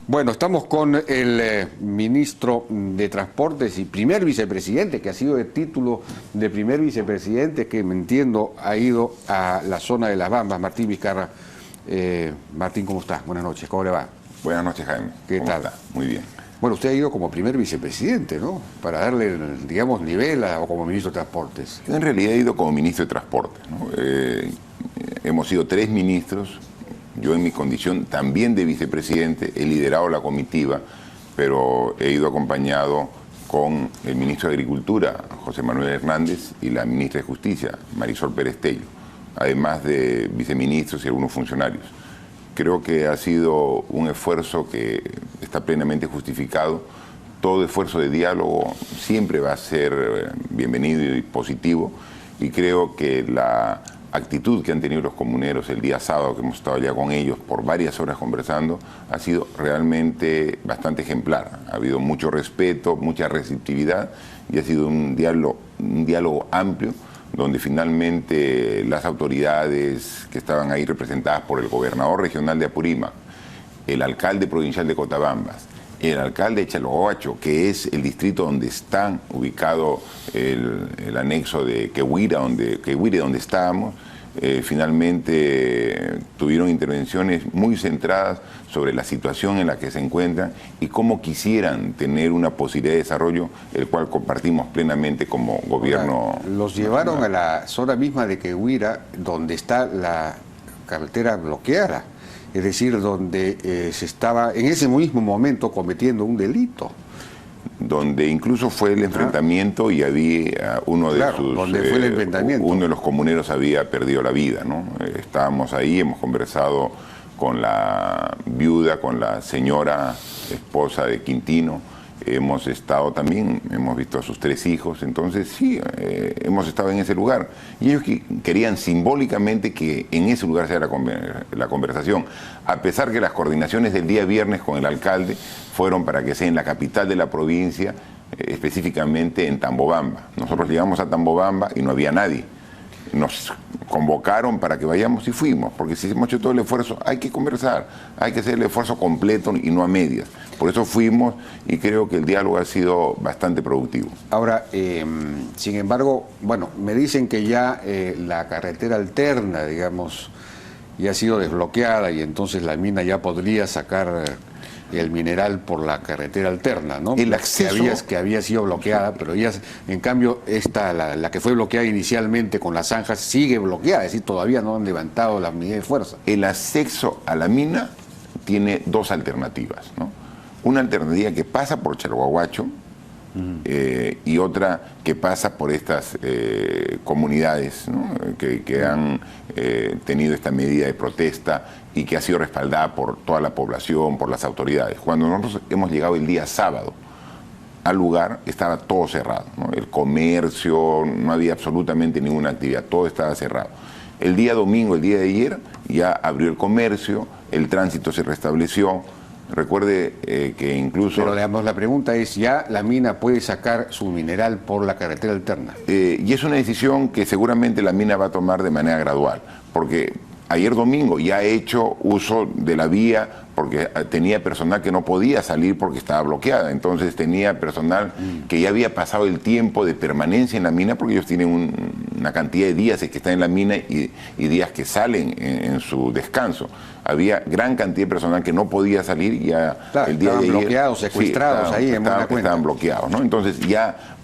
Bueno, estamos con el ministro de Transportes y primer vicepresidente, que ha sido de título de primer vicepresidente, que me entiendo ha ido a la zona de Las Bambas, Martín Vizcarra. Martín, ¿cómo está? Buenas noches, ¿cómo le va? Buenas noches, Jaime. ¿Qué tal? Está? Muy bien. Bueno, usted ha ido como primer vicepresidente, ¿no? Para darle, digamos, nivel o como ministro de Transportes. Yo en realidad he ido como ministro de Transportes, ¿no? Hemos sido 3 ministros. Yo en mi condición también de vicepresidente he liderado la comitiva, pero he ido acompañado con el ministro de Agricultura, José Manuel Hernández, y la ministra de Justicia, Marisol Pérez Tello, además de viceministros y algunos funcionarios. Creo que ha sido un esfuerzo que está plenamente justificado. Todo esfuerzo de diálogo siempre va a ser bienvenido y positivo, y creo que la actitud que han tenido los comuneros el día sábado, que hemos estado allá con ellos por varias horas conversando, ha sido realmente bastante ejemplar. Ha habido mucho respeto, mucha receptividad, y ha sido un diálogo amplio, donde finalmente las autoridades que estaban ahí representadas por el gobernador regional de Apurímac, el alcalde provincial de Cotabambas, el alcalde de Chalhuahuacho, que es el distrito donde está ubicado el anexo de Quehuire, donde estábamos, finalmente tuvieron intervenciones muy centradas sobre la situación en la que se encuentran y cómo quisieran tener una posibilidad de desarrollo, el cual compartimos plenamente como gobierno. Los llevaron a la zona misma de Quehuire, donde está la carretera bloqueada. Es decir, donde se estaba en ese mismo momento cometiendo un delito. Donde incluso fue el enfrentamiento y había uno de donde fue el enfrentamiento. Uno de los comuneros había perdido la vida, ¿no? Estábamos ahí, hemos conversado con la viuda, con la señora esposa de Quintino. Hemos estado también, hemos visto a sus 3 hijos, entonces sí, hemos estado en ese lugar. Y ellos querían simbólicamente que en ese lugar sea la conversación, a pesar que las coordinaciones del día viernes con el alcalde fueron para que sea en la capital de la provincia, específicamente en Tambobamba. Nosotros llegamos a Tambobamba y no había nadie. Nos convocaron para que vayamos y fuimos, porque si hemos hecho todo el esfuerzo, hay que conversar, hay que hacer el esfuerzo completo y no a medias. Por eso fuimos, y creo que el diálogo ha sido bastante productivo. Ahora, sin embargo, bueno, me dicen que ya la carretera alterna, digamos, ya ha sido desbloqueada y entonces la mina ya podría sacar el mineral por la carretera alterna, ¿no? El acceso que había sido bloqueada, pero ya, en cambio, la que fue bloqueada inicialmente con las zanjas sigue bloqueada, es decir, todavía no han levantado las medidas de fuerza. El acceso a la mina tiene 2 alternativas, ¿no? Una alternativa que pasa por Chalhuahuacho y otra que pasa por estas comunidades, ¿no? que han tenido esta medida de protesta y que ha sido respaldada por toda la población, por las autoridades. Cuando nosotros hemos llegado el día sábado al lugar, estaba todo cerrado, ¿no? El comercio, no había absolutamente ninguna actividad, todo estaba cerrado. El día domingo, el día de ayer, ya abrió el comercio, el tránsito se restableció. Recuerde que incluso... Pero digamos, la pregunta es, ¿ya la mina puede sacar su mineral por la carretera alterna? Y es una decisión que seguramente la mina va a tomar de manera gradual, porque ayer domingo ya ha hecho uso de la vía porque tenía personal que no podía salir porque estaba bloqueada. Entonces tenía personal que ya había pasado el tiempo de permanencia en la mina, porque ellos tienen una cantidad de días que están en la mina y días que salen en su descanso. Había gran cantidad de personal que no podía salir y ya el día de ayer... Estaban bloqueados, secuestrados, sí, ahí en buena cuenta. Estaban bloqueados, ¿no? Entonces ya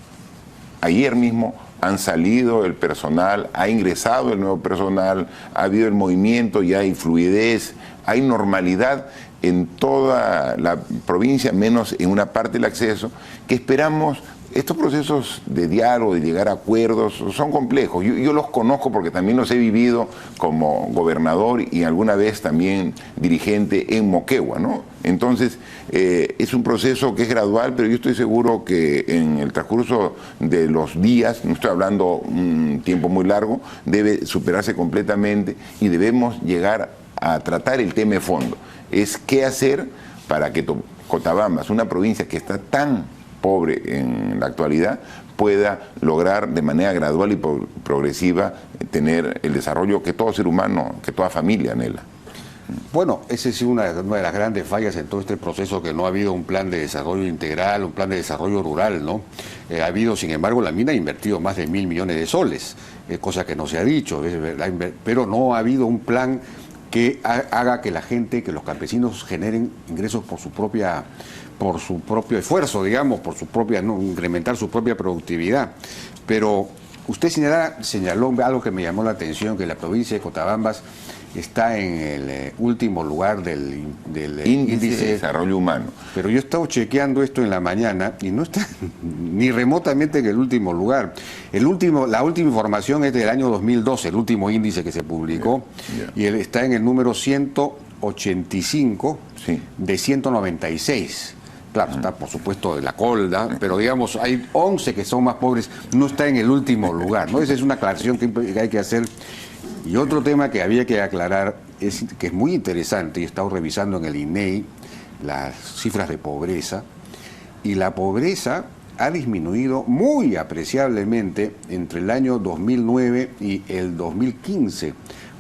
ayer mismo han salido el personal, ha ingresado el nuevo personal, ha habido el movimiento, ya hay fluidez, hay normalidad en toda la provincia, menos en una parte del acceso, que esperamos. Estos procesos de diálogo, de llegar a acuerdos, son complejos. Yo los conozco porque también los he vivido como gobernador y alguna vez también dirigente en Moquegua, ¿no? Entonces, es un proceso que es gradual, pero yo estoy seguro que en el transcurso de los días, no estoy hablando un tiempo muy largo, debe superarse completamente y debemos llegar a tratar el tema de fondo. Es qué hacer para que Cotabambas, una provincia que está tan pobre en la actualidad, pueda lograr de manera gradual y progresiva tener el desarrollo que todo ser humano, que toda familia anhela. Bueno, esa es una de las grandes fallas en todo este proceso, que no ha habido un plan de desarrollo integral, un plan de desarrollo rural, ¿no? Ha habido, sin embargo, la mina ha invertido más de 1.000 millones de soles, cosa que no se ha dicho, pero no ha habido un plan que haga que la gente, que los campesinos generen ingresos por su propio esfuerzo, digamos, ¿no? Incrementar su propia productividad. Pero usted señaló algo que me llamó la atención, que la provincia de Cotabambas está en el último lugar del índice de desarrollo humano. Pero yo he estado chequeando esto en la mañana y no está ni remotamente en el último lugar. La última información es del año 2012, el último índice que se publicó, y él está en el número 185 de 196. Claro, está por supuesto de la colda, pero digamos, hay 11 que son más pobres, no está en el último lugar, ¿no? Esa es una aclaración que hay que hacer. Y otro tema que había que aclarar, que es muy interesante, y he estado revisando en el INEI las cifras de pobreza, y la pobreza ha disminuido muy apreciablemente entre el año 2009 y el 2015.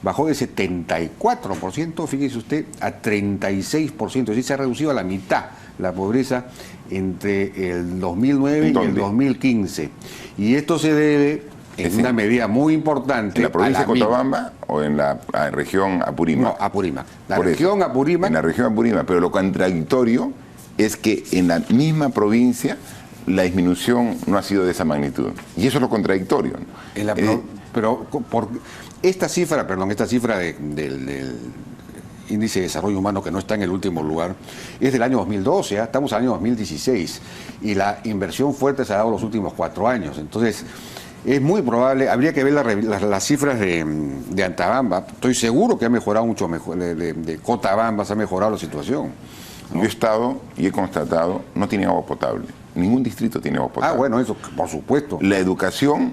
Bajó de 74%, fíjese usted, a 36%, es decir, se ha reducido a la mitad la pobreza entre el 2009 y el 2015. Y esto se debe, en una medida muy importante, ¿en la provincia de Cotabamba o en la región Apurímac? No, Apurímac. En la región Apurímac, pero lo contradictorio es que en la misma provincia la disminución no ha sido de esa magnitud. Y eso es lo contradictorio, ¿no? Pero esta cifra del índice de desarrollo humano, que no está en el último lugar, es del año 2012, ¿eh? Estamos al año 2016, y la inversión fuerte se ha dado los últimos 4 años. Entonces, es muy probable, habría que ver las cifras de Antabamba. Estoy seguro que ha mejorado mucho mejor, de Cotabamba se ha mejorado la situación, ¿no? Yo he estado y he constatado, no tiene agua potable. Ningún distrito tiene agua potable. Ah, bueno, eso, por supuesto. La educación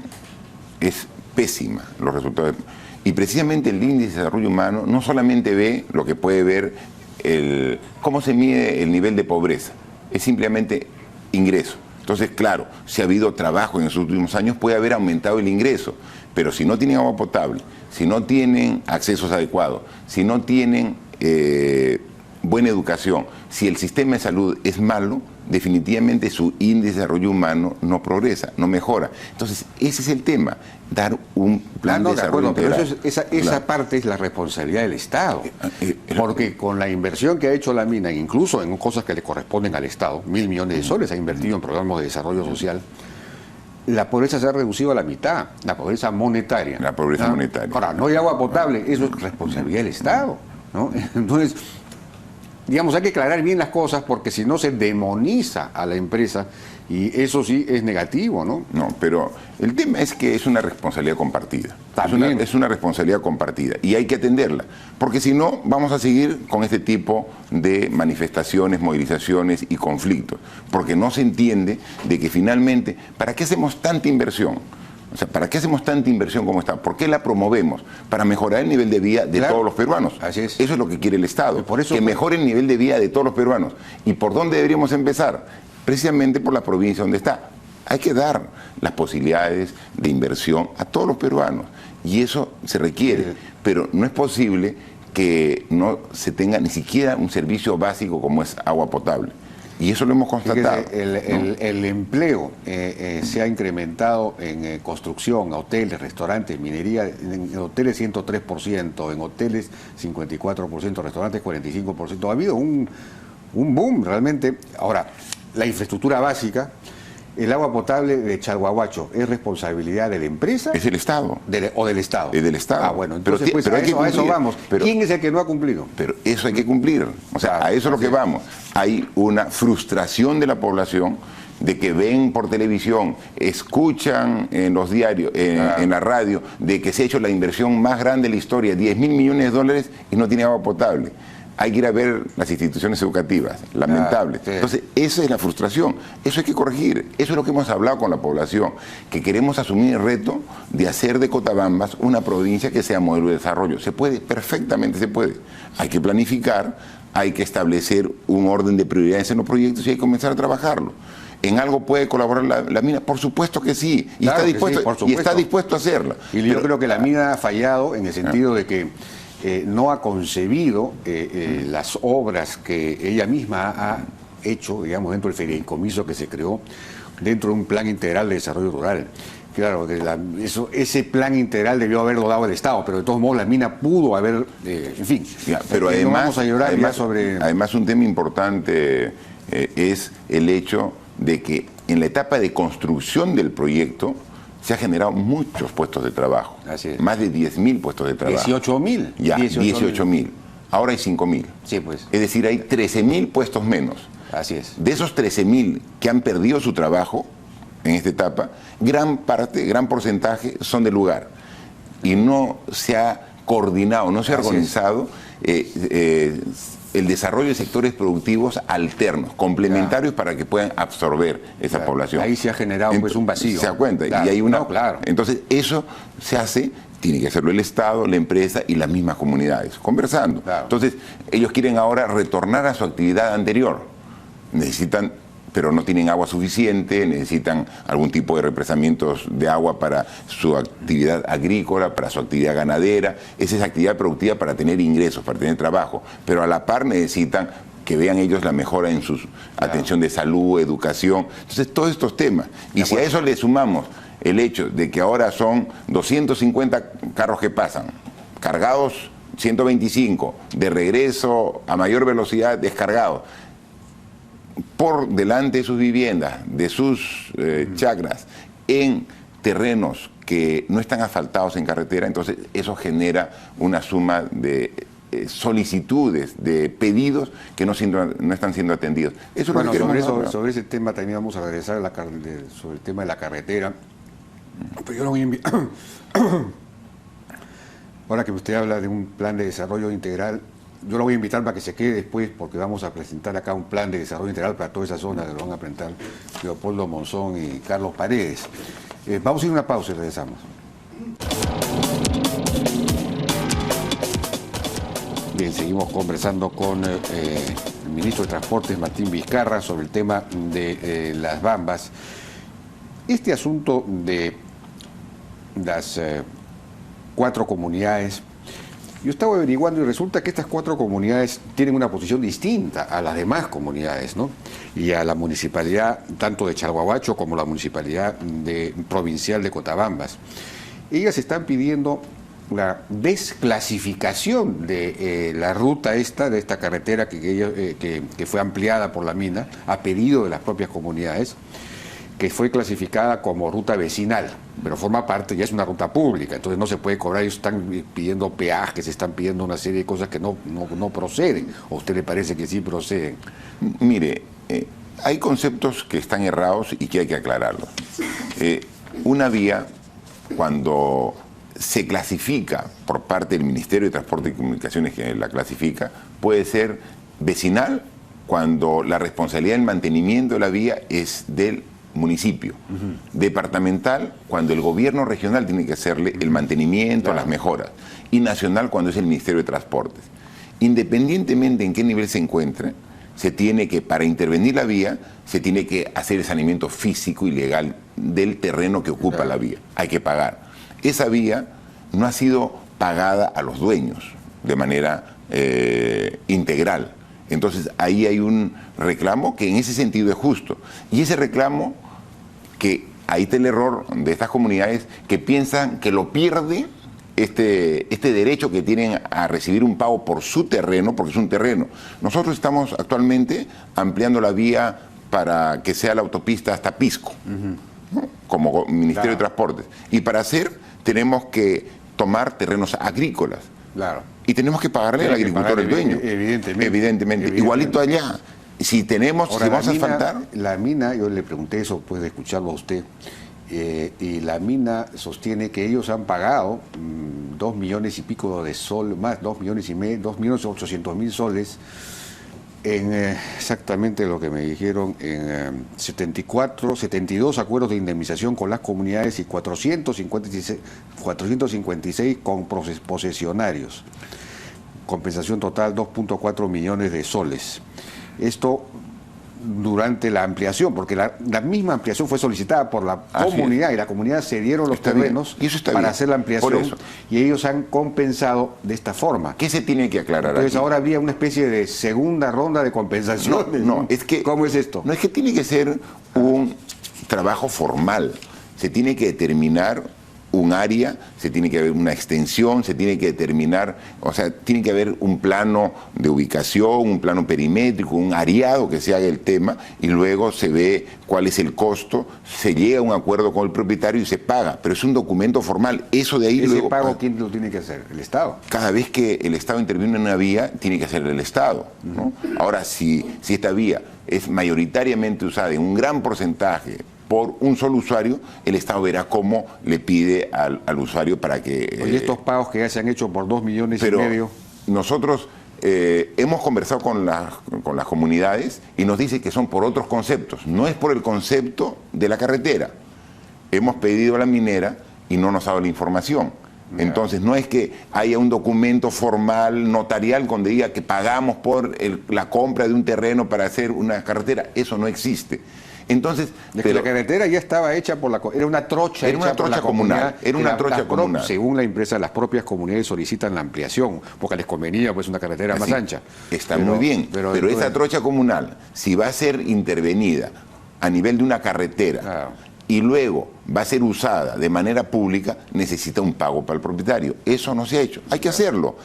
es pésima, los resultados. Y precisamente el índice de desarrollo humano no solamente ve lo que puede ver cómo se mide el nivel de pobreza, es simplemente ingreso. Entonces, claro, si ha habido trabajo en los últimos años, puede haber aumentado el ingreso, pero si no tienen agua potable, si no tienen accesos adecuados, si no tienen buena educación, si el sistema de salud es malo, definitivamente su índice de desarrollo humano no progresa, no mejora. Entonces, ese es el tema, dar un plan de desarrollo integral. Pero esa parte es la responsabilidad del Estado, porque con la inversión que ha hecho la mina, incluso en cosas que le corresponden al Estado, 1.000 millones de soles ha invertido en programas de desarrollo social, la pobreza se ha reducido a la mitad, la pobreza monetaria. La pobreza monetaria. Ahora, no hay agua potable, eso es responsabilidad del Estado, ¿no? Entonces, digamos, hay que aclarar bien las cosas, porque si no se demoniza a la empresa, y eso sí es negativo, ¿no? No, pero el tema es que es una responsabilidad compartida. También. Es una responsabilidad compartida y hay que atenderla, porque si no vamos a seguir con este tipo de manifestaciones, movilizaciones y conflictos, porque no se entiende de que finalmente, ¿para qué hacemos tanta inversión? O sea, ¿para qué hacemos tanta inversión como esta? ¿Por qué la promovemos? Para mejorar el nivel de vida de todos los peruanos. Así es. Eso es lo que quiere el Estado, por eso, que mejore el nivel de vida de todos los peruanos. ¿Y por dónde deberíamos empezar? Precisamente por la provincia donde está. Hay que dar las posibilidades de inversión a todos los peruanos. Y eso se requiere. Pero no es posible que no se tenga ni siquiera un servicio básico como es agua potable. Y eso lo hemos constatado. El empleo se ha incrementado en construcción, hoteles, restaurantes, minería, en hoteles 103%, en hoteles 54%, restaurantes 45%. Ha habido un boom realmente. Ahora, la infraestructura básica, el agua potable de Chalhuahuacho, ¿es responsabilidad de la empresa? Es el Estado. ¿O del Estado? Es del Estado. Ah, bueno, entonces pero a eso vamos. Pero, ¿quién es el que no ha cumplido? Pero eso hay que cumplir. O sea, a eso es lo que vamos. Hay una frustración de la población de que ven por televisión, escuchan en los diarios, en la radio, de que se ha hecho la inversión más grande de la historia, 10.000 millones de dólares, y no tiene agua potable. Hay que ir a ver las instituciones educativas, lamentable. Sí. Entonces, esa es la frustración, eso hay que corregir, eso es lo que hemos hablado con la población, que queremos asumir el reto de hacer de Cotabambas una provincia que sea modelo de desarrollo. Se puede, perfectamente se puede. Hay que planificar, hay que establecer un orden de prioridades en los proyectos y hay que comenzar a trabajarlo. ¿En algo puede colaborar la mina? Por supuesto que sí, y, claro, está dispuesto, sí, y está dispuesto a hacerla. Y yo creo que la mina ha fallado en el sentido de que no ha concebido las obras que ella misma ha hecho, digamos, dentro del fideicomiso que se creó dentro de un plan integral de desarrollo rural. Claro, ese plan integral debió haberlo dado el Estado, pero de todos modos la mina pudo haber, en fin. Ya, pero además, no vamos a llorar además, ya sobre... además un tema importante es el hecho de que en la etapa de construcción del proyecto se ha generado muchos puestos de trabajo. Así es. Más de 10.000 puestos de trabajo. 18.000. Ya, 18.000. Ahora hay 5.000. Sí, pues. Es decir, hay 13.000 puestos menos. Así es. De esos 13.000 que han perdido su trabajo en esta etapa, gran porcentaje son del lugar. Y no se ha coordinado, no se ha organizado el desarrollo de sectores productivos alternos, complementarios, para que puedan absorber esa población. Ahí se ha generado pues un vacío. ¿Se da cuenta? Claro. Y hay una... No, claro. Entonces, eso se hace, tiene que hacerlo el Estado, la empresa y las mismas comunidades, conversando. Claro. Entonces, ellos quieren ahora retornar a su actividad anterior. Necesitan, pero no tienen agua suficiente, necesitan algún tipo de represamientos de agua para su actividad agrícola, para su actividad ganadera. Esa es actividad productiva para tener ingresos, para tener trabajo, pero a la par necesitan que vean ellos la mejora en su atención de salud, educación. Entonces, todos estos temas. Y si a eso le sumamos el hecho de que ahora son 250 carros que pasan, cargados 125, de regreso a mayor velocidad descargados, por delante de sus viviendas, de sus chacras, en terrenos que no están asfaltados en carretera, entonces eso genera una suma de solicitudes, de pedidos que no están siendo atendidos. Eso Bueno, es lo que queremos sobre ese tema también vamos a regresar sobre el tema de la carretera. Pero yo lo voy a invitar. Ahora que usted habla de un plan de desarrollo integral, yo lo voy a invitar para que se quede después, porque vamos a presentar acá un plan de desarrollo integral para toda esa zona que lo van a presentar Leopoldo Monzón y Carlos Paredes. Vamos a ir a una pausa y regresamos. Bien, seguimos conversando con el ministro de Transportes, Martín Vizcarra, sobre el tema de las Bambas. Este asunto de las 4 comunidades, yo estaba averiguando y resulta que estas 4 comunidades tienen una posición distinta a las demás comunidades, ¿no? Y a la municipalidad, tanto de Chalhuahuacho como la municipalidad provincial de Cotabambas. Ellas están pidiendo la desclasificación de la ruta de esta carretera que fue ampliada por la mina, a pedido de las propias comunidades, que fue clasificada como ruta vecinal, pero forma parte, ya es una ruta pública, entonces no se puede cobrar. Ellos están pidiendo peajes, están pidiendo una serie de cosas que no proceden. ¿O a usted le parece que sí proceden? Mire, hay conceptos que están errados y que hay que aclararlos. Una vía, cuando se clasifica por parte del Ministerio de Transporte y Comunicaciones, que la clasifica, puede ser vecinal cuando la responsabilidad del mantenimiento de la vía es del municipio, departamental cuando el gobierno regional tiene que hacerle el mantenimiento, las mejoras, y nacional cuando es el Ministerio de Transportes. Independientemente en qué nivel se encuentre, se tiene que, para intervenir la vía, se tiene que hacer el saneamiento físico y legal del terreno que ocupa la vía. Hay que pagar. Esa vía no ha sido pagada a los dueños de manera integral. Entonces ahí hay un reclamo que en ese sentido es justo. Y ese reclamo, que ahí está el error de estas comunidades que piensan que lo pierde este derecho que tienen a recibir un pago por su terreno, porque es un terreno. Nosotros estamos actualmente ampliando la vía para que sea la autopista hasta Pisco, ¿no? Como Ministerio de Transportes. Y para hacer tenemos que tomar terrenos agrícolas. Claro. Y tenemos que pagarle al agricultor, el dueño. Evidentemente. Igualito allá. Si tenemos, ahora, si vamos a asfaltar... La mina, yo le pregunté eso después de escucharlo a usted, y la mina sostiene que ellos han pagado 2 millones y pico de sol, más 2 millones y medio, 2.800.000 soles, en exactamente lo que me dijeron, en 72 acuerdos de indemnización con las comunidades y 456 con posesionarios. Compensación total 2.4 millones de soles. Esto durante la ampliación, porque la misma ampliación fue solicitada por la comunidad y la comunidad cedieron los terrenos para hacer la ampliación y ellos han compensado de esta forma. ¿Qué se tiene que aclarar? Entonces aquí? ahora habría una especie de segunda ronda de compensación. No, es que... ¿Cómo es esto? No, es que tiene que ser un trabajo formal. Se tiene que determinar un área, se tiene que haber una extensión, se tiene que determinar, o sea, tiene que haber un plano de ubicación, un plano perimétrico, un areado que se haga el tema y luego se ve cuál es el costo, se llega a un acuerdo con el propietario y se paga, pero es un documento formal. Eso de ahí ¿Ese luego pago quién lo tiene que hacer? ¿El Estado? Cada vez que el Estado interviene en una vía, tiene que hacer el Estado, ¿no? Ahora, si esta vía es mayoritariamente usada en un gran porcentaje por un solo usuario, el Estado verá cómo le pide al usuario para que... Oye, estos pagos que ya se han hecho por 2,5 millones. Nosotros hemos conversado con las comunidades y nos dice que son por otros conceptos, no es por el concepto de la carretera. Hemos pedido a la minera y no nos ha dado la información. Entonces no es que haya un documento formal, notarial, donde diga que pagamos por la compra de un terreno para hacer una carretera. Eso no existe. Entonces, la carretera ya estaba hecha por era una trocha, comunal. Era una trocha comunal. Según la empresa, las propias comunidades solicitan la ampliación, porque les convenía pues una carretera más ancha. Está muy bien, pero esa trocha comunal, si va a ser intervenida a nivel de una carretera y luego va a ser usada de manera pública, necesita un pago para el propietario. Eso no se ha hecho. Hay que hacerlo.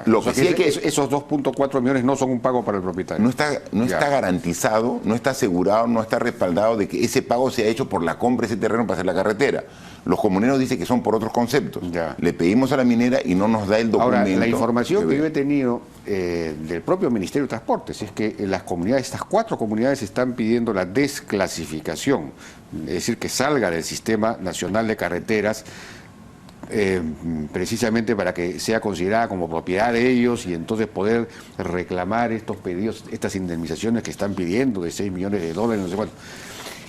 Lo que sí es que esos 2,4 millones no son un pago para el propietario. No está garantizado, no está asegurado, no está respaldado de que ese pago sea hecho por la compra de ese terreno para hacer la carretera. Los comuneros dicen que son por otros conceptos. Le pedimos a la minera y no nos da el documento. Ahora, la información que yo he tenido del propio Ministerio de Transportes es que las comunidades, estas 4 comunidades están pidiendo la desclasificación, es decir, que salga del Sistema Nacional de Carreteras, precisamente para que sea considerada como propiedad de ellos y entonces poder reclamar estos pedidos, estas indemnizaciones que están pidiendo de $6 millones, no sé cuánto.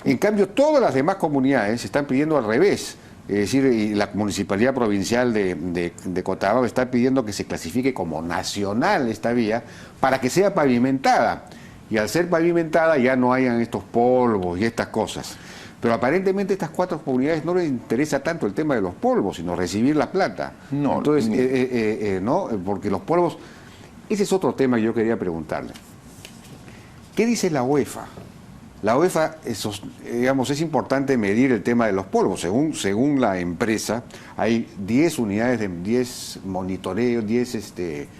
En cambio, todas las demás comunidades están pidiendo al revés. Es decir, y la Municipalidad Provincial de Cotabamba está pidiendo que se clasifique como nacional esta vía para que sea pavimentada. Y al ser pavimentada ya no hayan estos polvos y estas cosas. Pero aparentemente a estas 4 comunidades no les interesa tanto el tema de los polvos, sino recibir la plata. No, entonces, no, porque los polvos... Ese es otro tema que yo quería preguntarle. ¿Qué dice la UEFA? La UEFA, digamos, es importante medir el tema de los polvos. Según la empresa, hay 10 unidades, 10 monitoreos, 10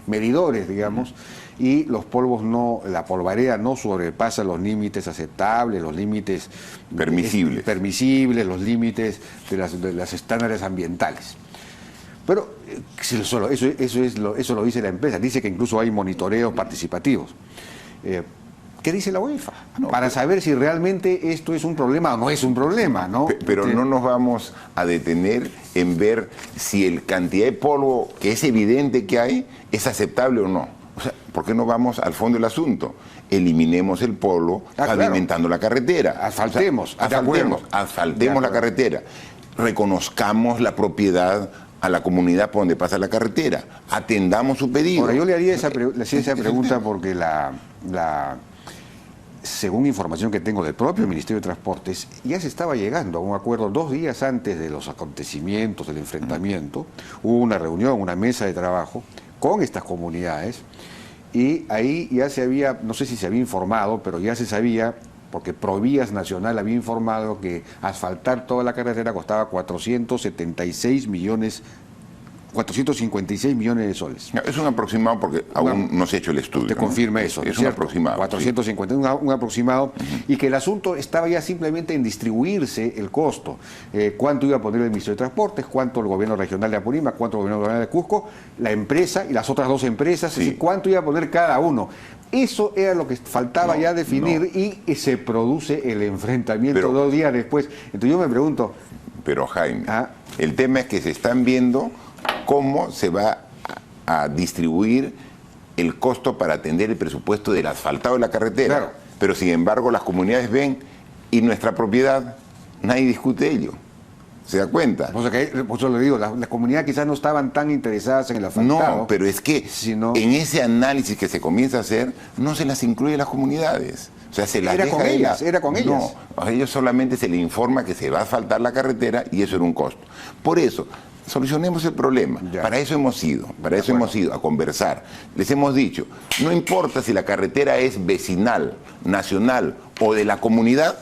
medidores, digamos, y los polvos la polvareda no sobrepasa los límites aceptables, los límites permisibles, los límites de las estándares ambientales. Pero eso lo dice la empresa, dice que incluso hay monitoreos participativos. ¿Qué dice la UEFA? Para saber si realmente esto es un problema o no es un problema, ¿no? Pero no nos vamos a detener en ver si el cantidad de polvo que es evidente que hay es aceptable o no. O sea, ¿por qué no vamos al fondo del asunto? Eliminemos el polvo pavimentando la carretera. Asfaltemos la carretera. Reconozcamos la propiedad a la comunidad por donde pasa la carretera. Atendamos su pedido. Ahora, yo le haría esa pregunta porque según información que tengo del propio Ministerio de Transportes, ya se estaba llegando a un acuerdo 2 días antes de los acontecimientos, del enfrentamiento. Hubo una reunión, una mesa de trabajo con estas comunidades y ahí ya se había, no sé si se había informado, pero ya se sabía, porque Provías Nacional había informado que asfaltar toda la carretera costaba 456 millones 456 millones de soles. Es un aproximado porque aún no se ha hecho el estudio. Te confirma eso. Es un aproximado. 450, un aproximado, y que el asunto estaba ya simplemente en distribuirse el costo. Cuánto iba a poner el Ministerio de Transportes, cuánto el gobierno regional de Apurímac, cuánto el gobierno regional de Cusco, la empresa y las otras 2 empresas, es decir, cuánto iba a poner cada uno. Eso era lo que faltaba ya definir y se produce el enfrentamiento 2 días después. Entonces yo me pregunto... Pero Jaime, el tema es que se están viendo cómo se va a distribuir el costo para atender el presupuesto del asfaltado de la carretera. Claro. Pero sin embargo las comunidades ven y nuestra propiedad, nadie discute ello. ¿Se da cuenta? O sea que, por eso le digo, las comunidades quizás no estaban tan interesadas en el asfaltado. No, pero es que en ese análisis que se comienza a hacer, no se las incluye las comunidades. O O sea, se las Era deja con de ellas, era con ellas. No, a ellos solamente se les informa que se va a asfaltar la carretera y eso era un costo. Por eso, solucionemos el problema. Ya. Para eso hemos ido, a conversar. Les hemos dicho, no importa si la carretera es vecinal, nacional o de la comunidad,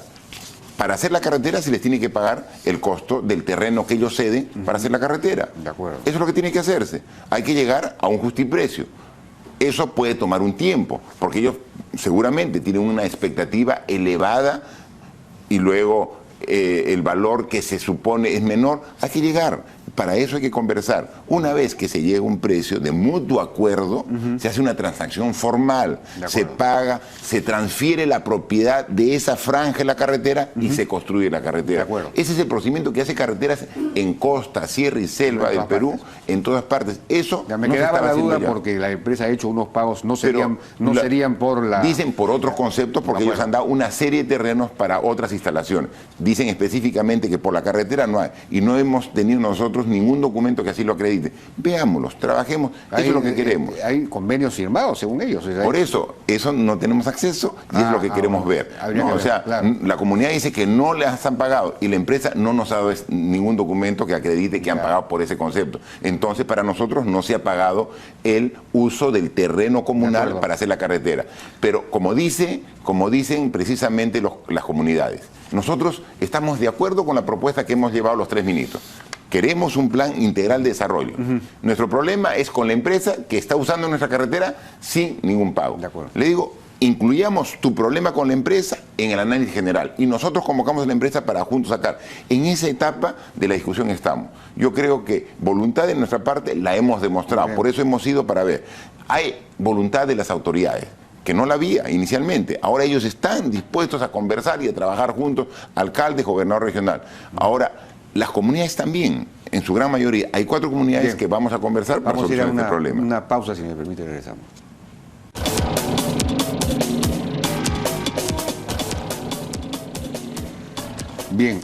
para hacer la carretera se les tiene que pagar el costo del terreno que ellos ceden para hacer la carretera. De acuerdo. Eso es lo que tiene que hacerse. Hay que llegar a un justiprecio. Eso puede tomar un tiempo, porque ellos seguramente tienen una expectativa elevada y luego el valor que se supone es menor. Hay que llegar. Para eso hay que conversar. Una vez que se llega a un precio de mutuo acuerdo, se hace una transacción formal, se paga, se transfiere la propiedad de esa franja de la carretera y se construye la carretera. Ese es el procedimiento que hace carreteras en costa, sierra y selva del Perú, en todas partes. Eso ya me no quedaba se la duda ya. Porque la empresa ha hecho unos pagos, no serían por la... Dicen por otros conceptos, porque ellos han dado una serie de terrenos para otras instalaciones. Dicen específicamente que por la carretera no hay, y no hemos tenido nosotros ningún documento que así lo acredite. Veámoslos, trabajemos, eso es lo que queremos. Hay convenios firmados, según ellos. Por eso no tenemos acceso y es lo que queremos ver. ¿No? O sea, claro, la comunidad dice que no les han pagado y la empresa no nos ha dado ningún documento que acredite que han pagado por ese concepto. Entonces, para nosotros no se ha pagado el uso del terreno comunal para hacer la carretera. Pero como dicen precisamente las comunidades, nosotros estamos de acuerdo con la propuesta que hemos llevado los 3 ministros. Queremos un plan integral de desarrollo. Nuestro problema es con la empresa que está usando nuestra carretera sin ningún pago. Le digo, incluyamos tu problema con la empresa en el análisis general y nosotros convocamos a la empresa para juntos sacar. En esa etapa de la discusión estamos. Yo creo que voluntad de nuestra parte la hemos demostrado. Por eso hemos ido para ver. Hay voluntad de las autoridades, que no la había inicialmente. Ahora ellos están dispuestos a conversar y a trabajar juntos, alcalde, gobernador regional. Ahora, las comunidades también, en su gran mayoría. Hay 4 comunidades que vamos a conversar para solucionar este problema. Una pausa, si me permite, regresamos. Bien,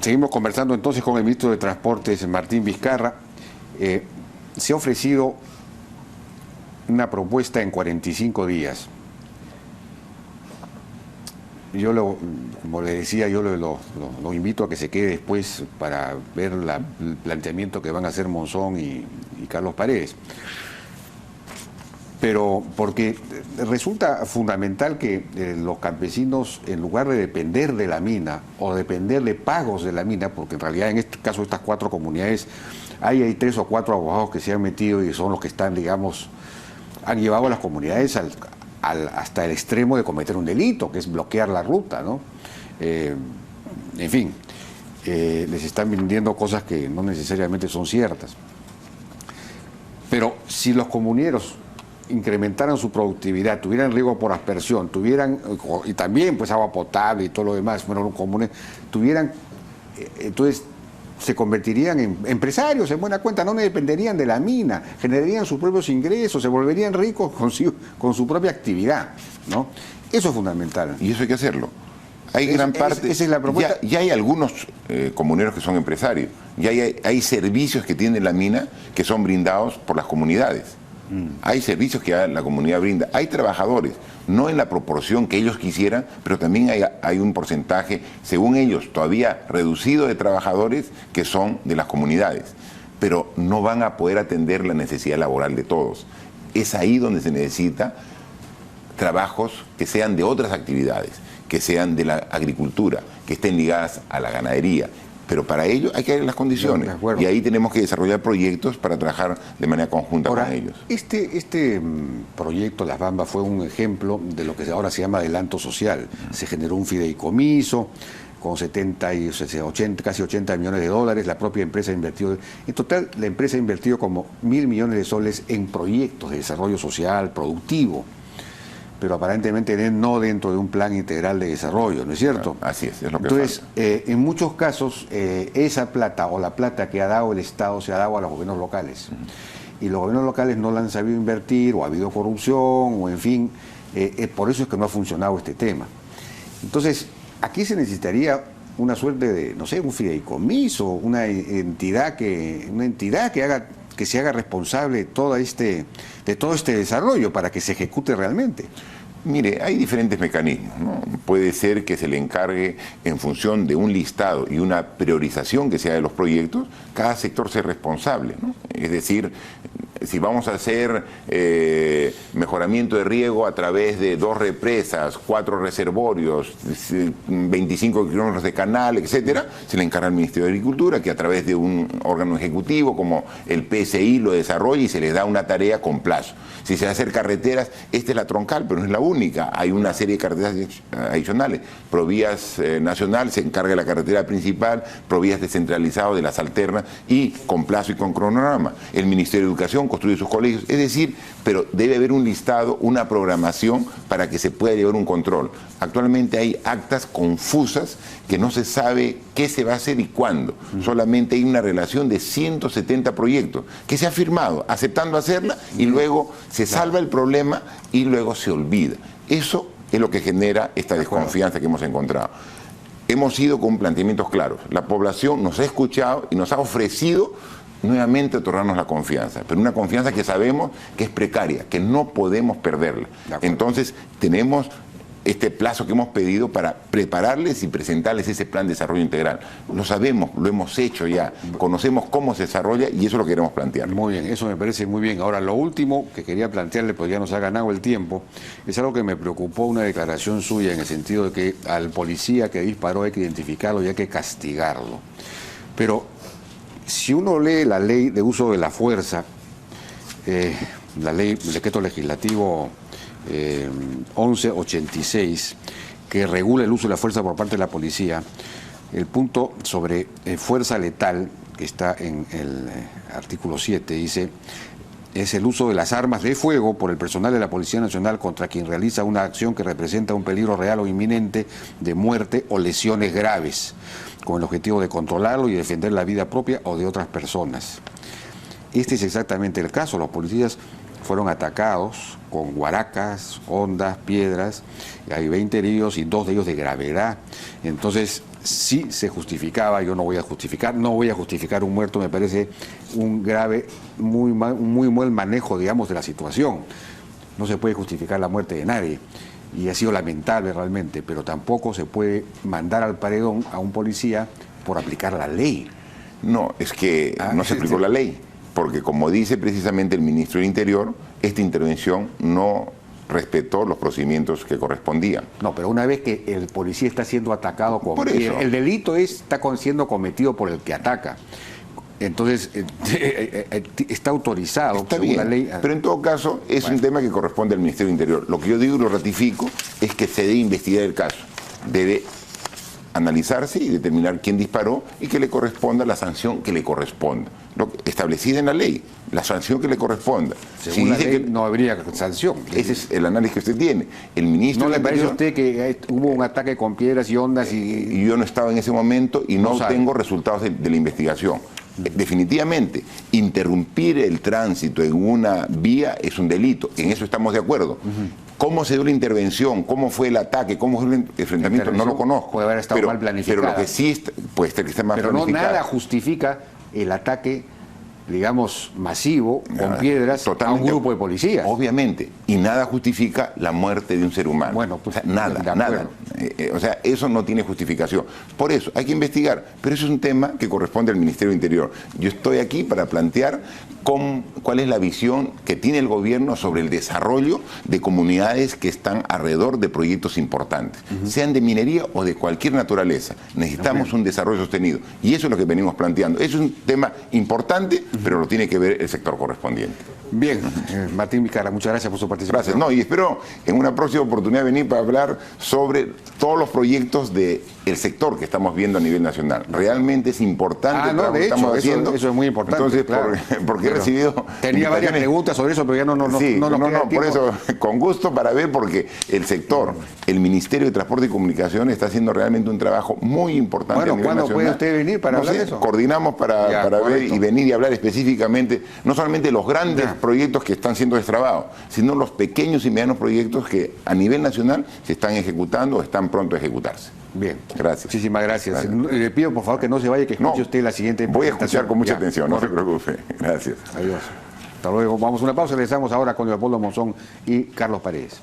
seguimos conversando entonces con el ministro de Transportes, Martín Vizcarra. Se ha ofrecido una propuesta en 45 días. Yo, como le decía, yo lo invito a que se quede después para ver el planteamiento que van a hacer Monzón y Carlos Paredes. Pero porque resulta fundamental que los campesinos, en lugar de depender de la mina o depender de pagos de la mina, porque en realidad en este caso estas 4 comunidades, hay 3 o 4 abogados que se han metido y son los que están, digamos, han llevado a las comunidades hasta el extremo de cometer un delito, que es bloquear la ruta, ¿no? En fin, les están vendiendo cosas que no necesariamente son ciertas. Pero si los comuneros incrementaran su productividad, tuvieran riego por aspersión, y también pues agua potable y todo lo demás, bueno, los comunes entonces se convertirían en empresarios en buena cuenta, no dependerían de la mina, generarían sus propios ingresos, se volverían ricos con su propia actividad, ¿no? Eso es fundamental. Y eso hay que hacerlo. Hay gran parte. Esa es la propuesta. Ya hay algunos comuneros que son empresarios, ya hay servicios que tiene la mina que son brindados por las comunidades. Hay servicios que la comunidad brinda. Hay trabajadores, no en la proporción que ellos quisieran, pero también hay un porcentaje, según ellos, todavía reducido de trabajadores que son de las comunidades. Pero no van a poder atender la necesidad laboral de todos. Es ahí donde se necesita trabajos que sean de otras actividades, que sean de la agricultura, que estén ligadas a la ganadería. Pero para ello hay que dar las condiciones. Y ahí tenemos que desarrollar proyectos para trabajar de manera conjunta con ellos. Este proyecto Las Bambas fue un ejemplo de lo que ahora se llama adelanto social. Se generó un fideicomiso con 70 y 80, casi 80 millones de dólares. La propia empresa ha invertido. En total, la empresa ha invertido como 1.000 millones de soles en proyectos de desarrollo social, productivo, pero aparentemente no dentro de un plan integral de desarrollo, ¿no es cierto? Así es lo que Entonces, en muchos casos, esa plata o la plata que ha dado el Estado se ha dado a los gobiernos locales. Y los gobiernos locales no la han sabido invertir, o ha habido corrupción, o en fin, por eso es que no ha funcionado este tema. Entonces, aquí se necesitaría una suerte de, no sé, un fideicomiso, una entidad que se haga responsable de todo este desarrollo para que se ejecute realmente. Mire, hay diferentes mecanismos, ¿no? Puede ser que se le encargue en función de un listado y una priorización que sea de los proyectos, cada sector sea responsable, ¿no? Es decir, si vamos a hacer mejoramiento de riego a través de 2 represas, 4 reservorios, 25 kilómetros de canal, etcétera, se le encarga al Ministerio de Agricultura, que a través de un órgano ejecutivo como el PSI lo desarrolla y se le da una tarea con plazo. Si se va a hacer carreteras, esta es la troncal, pero no es la única. Hay una serie de carreteras adicionales. Provías Nacional se encarga de la carretera principal, Provías descentralizado de las alternas y con plazo y con cronograma. El Ministerio de Educación construye sus colegios. Es decir, pero debe haber un listado, una programación para que se pueda llevar un control. Actualmente hay actas confusas que no se sabe qué se va a hacer y cuándo. Solamente hay una relación de 170 proyectos que se ha firmado aceptando hacerla y luego se salva el problema y luego se olvida. Eso es lo que genera esta desconfianza que hemos encontrado. Hemos ido con planteamientos claros. La población nos ha escuchado y nos ha ofrecido nuevamente otorgarnos la confianza, pero una confianza que sabemos que es precaria, que no podemos perderla. Entonces tenemos este plazo que hemos pedido para prepararles y presentarles ese plan de desarrollo integral. Lo sabemos, lo hemos hecho ya, conocemos cómo se desarrolla y eso lo queremos plantear. Muy bien, eso me parece muy bien. Ahora, lo último que quería plantearle, pues ya nos ha ganado el tiempo, es algo que me preocupó, una declaración suya en el sentido de que al policía que disparó hay que identificarlo y hay que castigarlo. Pero si uno lee la ley de uso de la fuerza, la ley, el decreto legislativo 1186, que regula el uso de la fuerza por parte de la policía, el punto sobre fuerza letal, que está en el artículo 7, dice: es el uso de las armas de fuego por el personal de la Policía Nacional contra quien realiza una acción que representa un peligro real o inminente de muerte o lesiones graves, con el objetivo de controlarlo y defender la vida propia o de otras personas. Este es exactamente el caso. Los policías fueron atacados con guaracas, hondas, piedras, hay 20 heridos y 2 de ellos de gravedad. Entonces, sí se justificaba, yo no voy a justificar un muerto, me parece un grave, muy mal manejo, digamos, de la situación. No se puede justificar la muerte de nadie, y ha sido lamentable realmente, pero tampoco se puede mandar al paredón a un policía por aplicar la ley. No, es que no se aplicó la ley, porque como dice precisamente el ministro del Interior, esta intervención no respetó los procedimientos que correspondían. No, pero una vez que el policía está siendo atacado con el delito está siendo cometido por el que ataca. Entonces, está autorizado. Está bien, la ley. Pero en todo caso es un tema que corresponde al Ministerio del Interior. Lo que yo digo y lo ratifico es que se debe investigar el caso. Debe analizarse y determinar quién disparó y que le corresponda la sanción que le corresponda. Establecida en la ley, la sanción que le corresponda. Según la ley, no habría sanción. Ese es el análisis que usted tiene. El ministro ¿No le parece a usted que hubo un ataque con piedras y ondas? Y yo no estaba en ese momento y no tengo resultados de la investigación. Definitivamente, interrumpir el tránsito en una vía es un delito, en eso estamos de acuerdo. ¿Cómo se dio la intervención? ¿Cómo fue el ataque? ¿Cómo fue el enfrentamiento? No lo conozco. Puede haber estado mal planificado. Pero lo que sí puede ser que esté mal planificado. Pero nada justifica el ataque, digamos, masivo, con piedras, a un grupo de policías. Obviamente. Y nada justifica la muerte de un ser humano. Bueno, pues, o sea, nada. O sea, eso no tiene justificación. Por eso, hay que investigar. Pero eso es un tema que corresponde al Ministerio del Interior. Yo estoy aquí para plantear cuál es la visión que tiene el gobierno sobre el desarrollo de comunidades que están alrededor de proyectos importantes, sean de minería o de cualquier naturaleza. Necesitamos un desarrollo sostenido. Y eso es lo que venimos planteando. Eso es un tema importante, pero lo tiene que ver el sector correspondiente. Bien, Martín Vizcarra, muchas gracias por su participación. Gracias. No, y espero en una próxima oportunidad venir para hablar sobre todos los proyectos del sector que estamos viendo a nivel nacional. Realmente es importante el trabajo que estamos haciendo. Eso es muy importante. Entonces, claro, porque he recibido... Tenía varias preguntas sobre eso, pero ya no por eso, con gusto para ver, porque el sector, el Ministerio de Transporte y Comunicaciones está haciendo realmente un trabajo muy importante a nivel ¿cuándo nacional. puede usted venir para hablar de eso? Coordinamos para ver y venir y hablar específicamente, no solamente los grandes proyectos que están siendo destrabados, sino los pequeños y medianos proyectos que a nivel nacional se están ejecutando o están pronto a ejecutarse. Bien. Gracias. Muchísimas gracias. Le pido por favor que no se vaya, que escuche usted la siguiente presentación. Voy a escuchar con mucha atención, no se preocupe. Gracias. Adiós. Hasta luego. Vamos a una pausa, regresamos ahora con Leopoldo Monzón y Carlos Paredes.